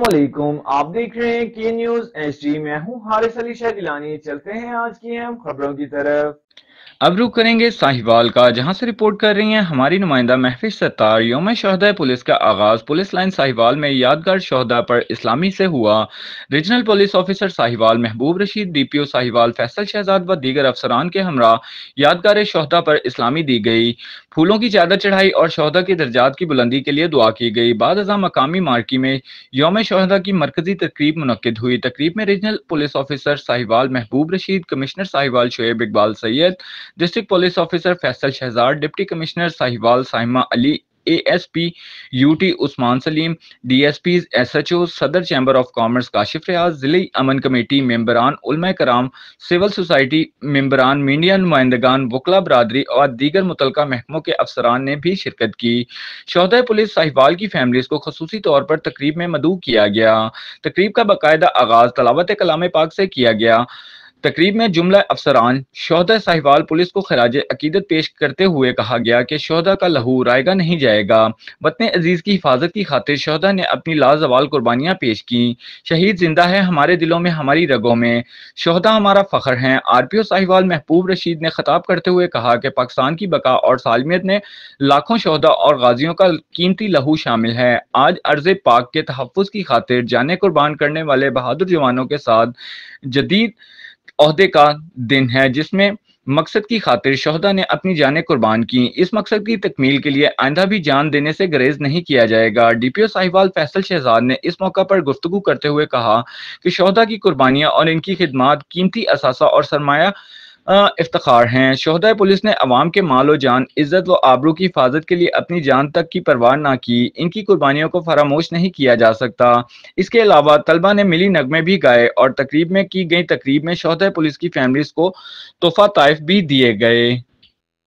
अस्सलामुअलैकुम, आप देख रहे हैं के न्यूज एचडी। मैं हूं हारिस अली शहगिलानी। चलते हैं आज की अहम खबरों की तरफ। अब रुख करेंगे साहिवाल का, जहां से रिपोर्ट कर रही हैं हमारी नुमाइंदा महफिज सत्तार। यौम शहदा पुलिस का आगाज पुलिस लाइन साहिवाल में यादगार शहदा पर इस्लामी से हुआ। Regional police officer Sahiwal Mahboob Rashid, DPO Sahiwal Faisal Shahzad व दीगर अफसरान के हमरा यादगार शहदा पर इस्लामी दी गई। फूलों की चादर चढ़ाई और शहदा की दर्जात की बुलंदी के लिए दुआ की गई। बाद अज़ां मकामी मार्की में यौम शहदा की मरकजी तकरीब मुनक्किद हुई। तकरीब में regional police officer Sahiwal Mahboob Rashid, commissioner Sahiwal Shoaib Iqbal Syed, district police officer Faisal Shahzad, deputy commissioner Sahiwal Sahima Ali, ASP UT Usman Saleem, DSPs, SHO, सदर chamber of commerce Kashif Riaz, जिले अमन कमेटी मेंबरान, उलमा कराम, सिविल सोसाइटी मेंबरान, मीडिया नुमाइंदगान, वकला बरादरी और दीगर मुतलका महकमों के अफसरान ने भी शिरकत की। शोहदा पुलिस साहिवाल की फैमिलीज को खसूसी तौर पर तकरीब में मदऊ किया गया। तकरीब का बाकायदा आगाज तलावत कलाम पाक से किया गया। तकरीब में जुमला अफसरान शोहदा साहिवाल पुलिस को खराज अकीदत पेश करते हुए कहा गया कि शोहदा का लहू रायगा नहीं जाएगा। वतन अजीज की हिफाजत की खातिर शोहदा ने अपनी लाजवाल कुर्बानियां पेश की। शहीद जिंदा है हमारे दिलों में, हमारी रगों में। शोहदा हमारा फख्र हैं। आरपीओ साहिवाल महबूब रशीद ने खिताब करते हुए कहा कि पाकिस्तान की बका और सालमियत में लाखों शोहदा और गाजियों का कीमती लहू शामिल है। आज अर्ज़ पाक के तहफ़्फ़ुज़ की खातिर जानें कुर्बान करने वाले बहादुर जवानों के साथ जदीद ओहदे का दिन है, जिसमें मकसद की खातिर शोहदा ने अपनी जानें कुर्बान की। इस मकसद की तकमील के लिए आइंदा भी जान देने से गुरेज नहीं किया जाएगा। डीपीओ साहिवाल फैसल शहजाद ने इस मौका पर गुफ्तगू करते हुए कहा कि शोहदा की कुर्बानियां और इनकी खिदमात कीमती असासा और सरमाया इफ्तिखार हैं। शोहदा पुलिस ने अवाम के मालो जान, इज्जत व आबरू की हिफाजत के लिए अपनी जान तक की परवाह ना की। इनकी कुर्बानियों को फरामोश नहीं किया जा सकता। इसके अलावा तलबा ने मिली नगमे भी गाए और तकरीब में की गई तकरीब में शोहदा पुलिस की फैमिलीज को तोहफा ताइफ भी दिए गए।